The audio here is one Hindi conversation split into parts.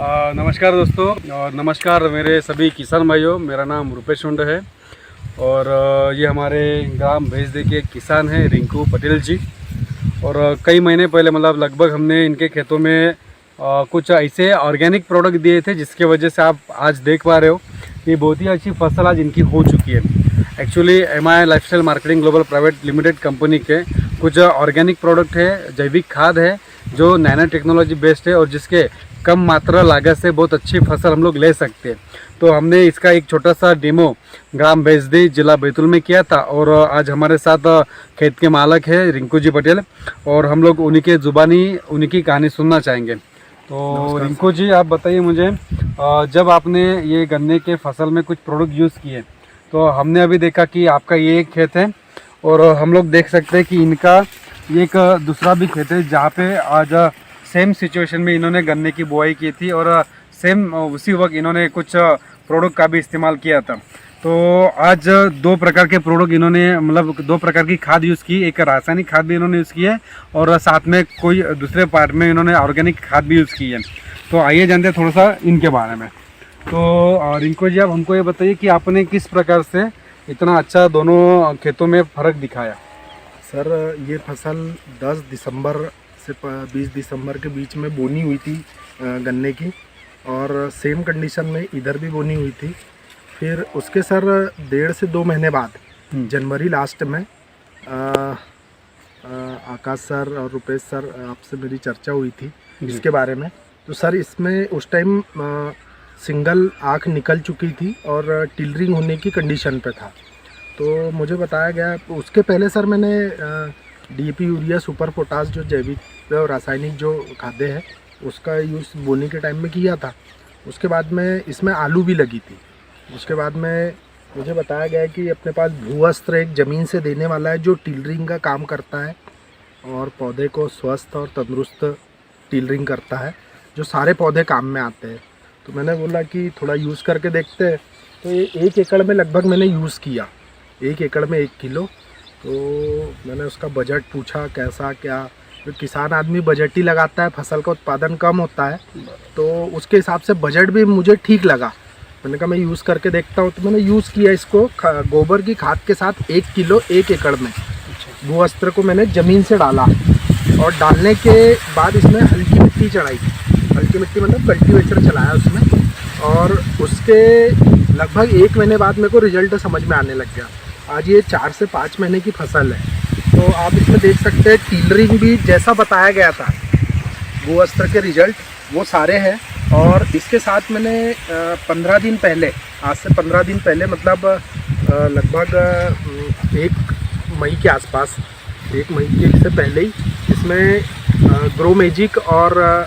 नमस्कार दोस्तों और नमस्कार मेरे सभी किसान भाइयों। मेरा नाम रुपेश हुंड है और ये हमारे ग्राम भेजदे के किसान हैं रिंकू पटेल जी। और कई महीने पहले मतलब लगभग हमने इनके खेतों में कुछ ऐसे ऑर्गेनिक प्रोडक्ट दिए थे जिसके वजह से आप आज देख पा रहे हो कि बहुत ही अच्छी फसल आज इनकी हो चुकी है। Actually MI lifestyle marketing global private limited company के कुछ ऑर्गेनिक प्रोडक्ट है, जैविक खाद है जो नैनो टेक्नोलॉजी बेस्ड है और जिसके कम मात्रा लागत से बहुत अच्छी फसल हम लोग ले सकते हैं। तो हमने इसका एक छोटा सा डेमो ग्राम भेजदे जिला बैतूल में किया था और आज हमारे साथ खेत के मालक है रिंकू जी पटेल और हम लोग उन्हीं के ज़ुबानी उन्हीं की कहानी सुनना चाहेंगे। तो रिंकू जी आप बताइए मुझे, जब आपने ये गन्ने के फसल में कुछ प्रोडक्ट यूज़ किए तो हमने अभी देखा कि आपका ये एक खेत है और हम लोग देख सकते हैं कि इनका एक दूसरा भी खेत है जहाँ पे आज सेम सिचुएशन में इन्होंने गन्ने की बुआई की थी और सेम उसी वक्त इन्होंने कुछ प्रोडक्ट का भी इस्तेमाल किया था। तो आज दो प्रकार के प्रोडक्ट इन्होंने मतलब दो प्रकार की खाद यूज़ की, एक रासायनिक खाद भी इन्होंने यूज़ की है और साथ में कोई दूसरे पार्ट में इन्होंने ऑर्गेनिक खाद भी यूज़ की है। तो आइए जानते हैं थोड़ा सा इनके बारे में। तो रिंकू जी आप हमको ये बताइए कि आपने किस प्रकार से इतना अच्छा दोनों खेतों में फ़र्क दिखाया। सर ये फसल 10 दिसंबर से 20 दिसंबर के बीच में बोनी हुई थी गन्ने की और सेम कंडीशन में इधर भी बोनी हुई थी। फिर उसके सर 1.5 से 2 महीने बाद जनवरी लास्ट में आकाश सर और रुपेश सर आपसे मेरी चर्चा हुई थी इसके बारे में। तो सर इसमें उस टाइम सिंगल आँख निकल चुकी थी और टिलरिंग होने की कंडीशन पे था। तो मुझे बताया गया, उसके पहले सर मैंने DAP यूरिया सुपर पोटास जो जैविक और रासायनिक जो खाद्य है उसका यूज़ बोनी के टाइम में किया था। उसके बाद में इसमें आलू भी लगी थी। उसके बाद में मुझे बताया गया कि अपने पास भूअस्त्र एक ज़मीन से देने वाला है जो टिलरिंग का काम करता है और पौधे को स्वस्थ और तंदुरुस्त टिलरिंग करता है, जो सारे पौधे काम में आते हैं। तो मैंने बोला कि थोड़ा यूज़ करके देखते हैं। तो ये 1 एकड़ में लगभग मैंने यूज़ किया, 1 एकड़ में 1 किलो। तो मैंने उसका बजट पूछा कैसा क्या, तो किसान आदमी बजट ही लगाता है, फसल का उत्पादन कम होता है तो उसके हिसाब से बजट भी मुझे ठीक लगा। मैंने कहा मैं यूज़ करके देखता हूँ। तो मैंने यूज़ किया इसको गोबर की खाद के साथ 1 किलो 1 एकड़ में। भूअस्त्र को मैंने ज़मीन से डाला और डालने के बाद इसमें हल्की मिट्टी चढ़ाई, हल्की मिट्टी मतलब कल्टीवेटर चलाया उसमें और उसके लगभग 1 महीने बाद मेरे को रिजल्ट समझ में आने लग गया। आज ये 4 से 5 महीने की फसल है। तो आप इसमें देख सकते हैं टिलरिंग भी जैसा बताया गया था, भूअस्त्र के रिजल्ट वो सारे हैं। और इसके साथ मैंने 15 दिन पहले, आज से 15 दिन पहले मतलब लगभग 1 मई के आसपास, 1 मई के से पहले ही इसमें ग्रो मैजिक और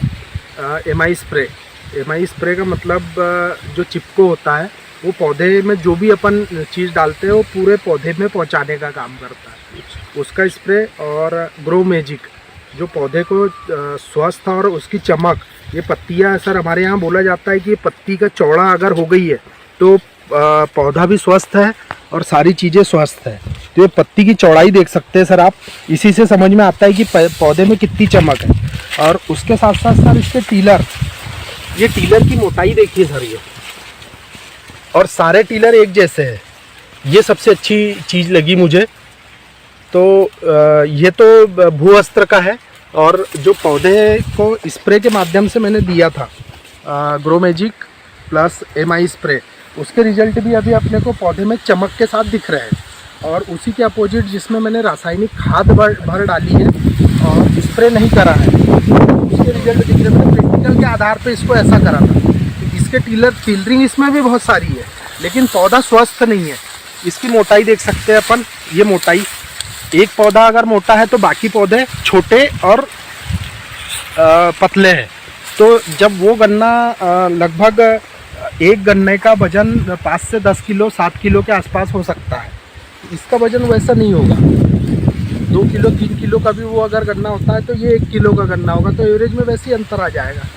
MI स्प्रे का मतलब जो चिपको होता है वो पौधे में जो भी अपन चीज़ डालते हैं वो पूरे पौधे में पहुंचाने का काम करता है, उसका स्प्रे। और ग्रो मैजिक जो पौधे को स्वस्थ और उसकी चमक, ये पत्तियां सर हमारे यहाँ बोला जाता है कि ये पत्ती का चौड़ा अगर हो गई है तो पौधा भी स्वस्थ है और सारी चीज़ें स्वस्थ है। तो ये पत्ती की चौड़ाई देख सकते हैं सर आप, इसी से समझ में आता है कि पौधे में कितनी चमक है। और उसके साथ साथ सर इसके टीलर, ये टीलर की मोटाई देखिए सर, ये और सारे टीलर एक जैसे हैं, ये सबसे अच्छी चीज़ लगी मुझे। तो ये तो भूअस्त्र का है और जो पौधे को स्प्रे के माध्यम से मैंने दिया था grow magic plus MI spray, उसके रिजल्ट भी अभी अपने को पौधे में चमक के साथ दिख रहे हैं। और उसी के अपोजिट जिसमें मैंने रासायनिक खाद भर डाली है और स्प्रे नहीं करा है, उसके रिजल्ट दिख रहे हैं। मैंने प्रैक्टिकल के आधार पर इसको ऐसा करा था। इसके टिलरिंग इसमें भी बहुत सारी है लेकिन पौधा स्वस्थ नहीं है। इसकी मोटाई देख सकते हैं अपन, ये मोटाई, एक पौधा अगर मोटा है तो बाकी पौधे छोटे और पतले हैं। तो जब वो गन्ना लगभग एक गन्ने का वजन 5 से 10 किलो 7 किलो के आसपास हो सकता है, इसका वजन वैसा नहीं होगा। 2 किलो 3 किलो का भी वो अगर गन्ना होता है तो ये 1 किलो का गन्ना होगा, तो एवरेज में वैसे ही अंतर आ जाएगा।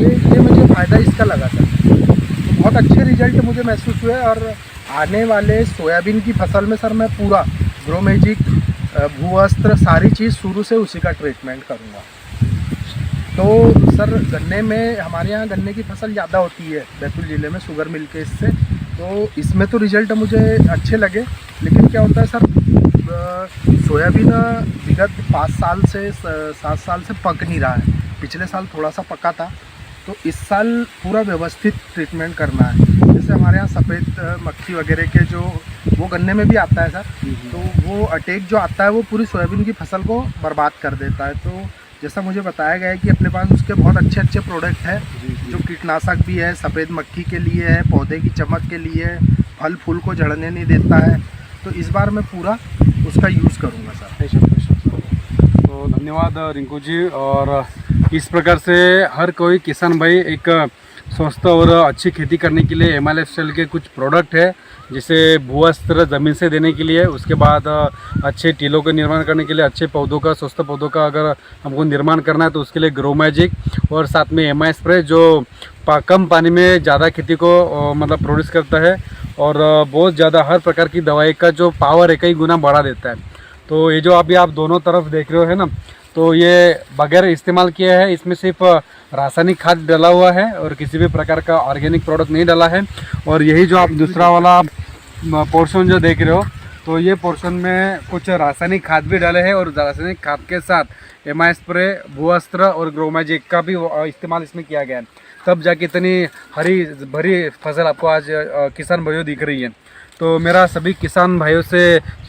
ये मुझे फ़ायदा इसका लगा था। तो बहुत अच्छे रिजल्ट मुझे महसूस हुए और आने वाले सोयाबीन की फसल में सर मैं पूरा ग्रो मैजिक भूअस्त्र सारी चीज़ शुरू से उसी का ट्रीटमेंट करूँगा। तो सर गन्ने में हमारे यहाँ गन्ने की फसल ज़्यादा होती है बैतूल ज़िले में शुगर मिल के इससे, तो इसमें तो रिजल्ट मुझे अच्छे लगे। लेकिन क्या होता है सर, सोयाबीन विगत 5 साल से 7 साल से पक नहीं रहा है। पिछले साल थोड़ा सा पका था, तो इस साल पूरा व्यवस्थित ट्रीटमेंट करना है। जैसे हमारे यहाँ सफ़ेद मक्खी वगैरह के जो वो गन्ने में भी आता है सर, तो वो अटैक जो आता है वो पूरी सोयाबीन की फसल को बर्बाद कर देता है। तो जैसा मुझे बताया गया है कि अपने पास उसके बहुत अच्छे अच्छे प्रोडक्ट हैं, जो कीटनाशक भी है, सफ़ेद मक्खी के लिए है, पौधे की चमक के लिए है, फल फूल को झड़ने नहीं देता है। तो इस बार मैं पूरा उसका यूज़ करूँगा सर। तो धन्यवाद रिंकू जी। और इस प्रकार से हर कोई किसान भाई एक स्वस्थ और अच्छी खेती करने के लिए MLFCL के कुछ प्रोडक्ट है, जिसे भूअस्त्र ज़मीन से देने के लिए, उसके बाद अच्छे टीलों का निर्माण करने के लिए, अच्छे पौधों का, स्वस्थ पौधों का अगर हमको निर्माण करना है तो उसके लिए ग्रो मैजिक, और साथ में MI स्प्रे जो कम पानी में ज़्यादा खेती को मतलब प्रोड्यूस करता है और बहुत ज़्यादा हर प्रकार की दवाई का जो पावर है कई गुना बढ़ा देता है। तो ये जो अभी आप दोनों तरफ देख रहे हो है ना, तो ये बगैर इस्तेमाल किया है, इसमें सिर्फ रासायनिक खाद डाला हुआ है और किसी भी प्रकार का ऑर्गेनिक प्रोडक्ट नहीं डाला है। और यही जो आप दूसरा वाला पोर्शन जो देख रहे हो, तो ये पोर्शन में कुछ रासायनिक खाद भी डाले हैं, और रासायनिक खाद के साथ MI स्प्रे, भूअस्त्र और ग्रो मैजिक का भी इस्तेमाल इसमें किया गया है। तब जाके इतनी हरी भरी फसल आपको आज किसान भाइयों दिख रही है। तो मेरा सभी किसान भाइयों से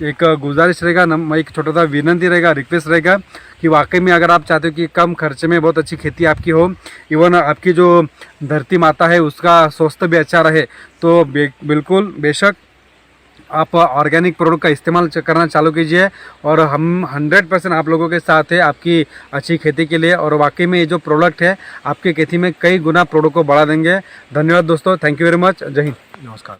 एक गुजारिश रहेगा, एक छोटा सा विनंती रहेगा, रिक्वेस्ट रहेगा कि वाकई में अगर आप चाहते हो कि कम खर्चे में बहुत अच्छी खेती आपकी हो, इवन आपकी जो धरती माता है उसका स्वास्थ्य भी अच्छा रहे, तो बिल्कुल बेशक आप ऑर्गेनिक प्रोडक्ट का इस्तेमाल करना चालू कीजिए। और हम 100% आप लोगों के साथ है आपकी अच्छी खेती के लिए। और वाकई में ये जो प्रोडक्ट है आपकी खेती में कई गुना प्रोडक्ट को बढ़ा देंगे। धन्यवाद दोस्तों, थैंक यू वेरी मच, जय हिंद, नमस्कार।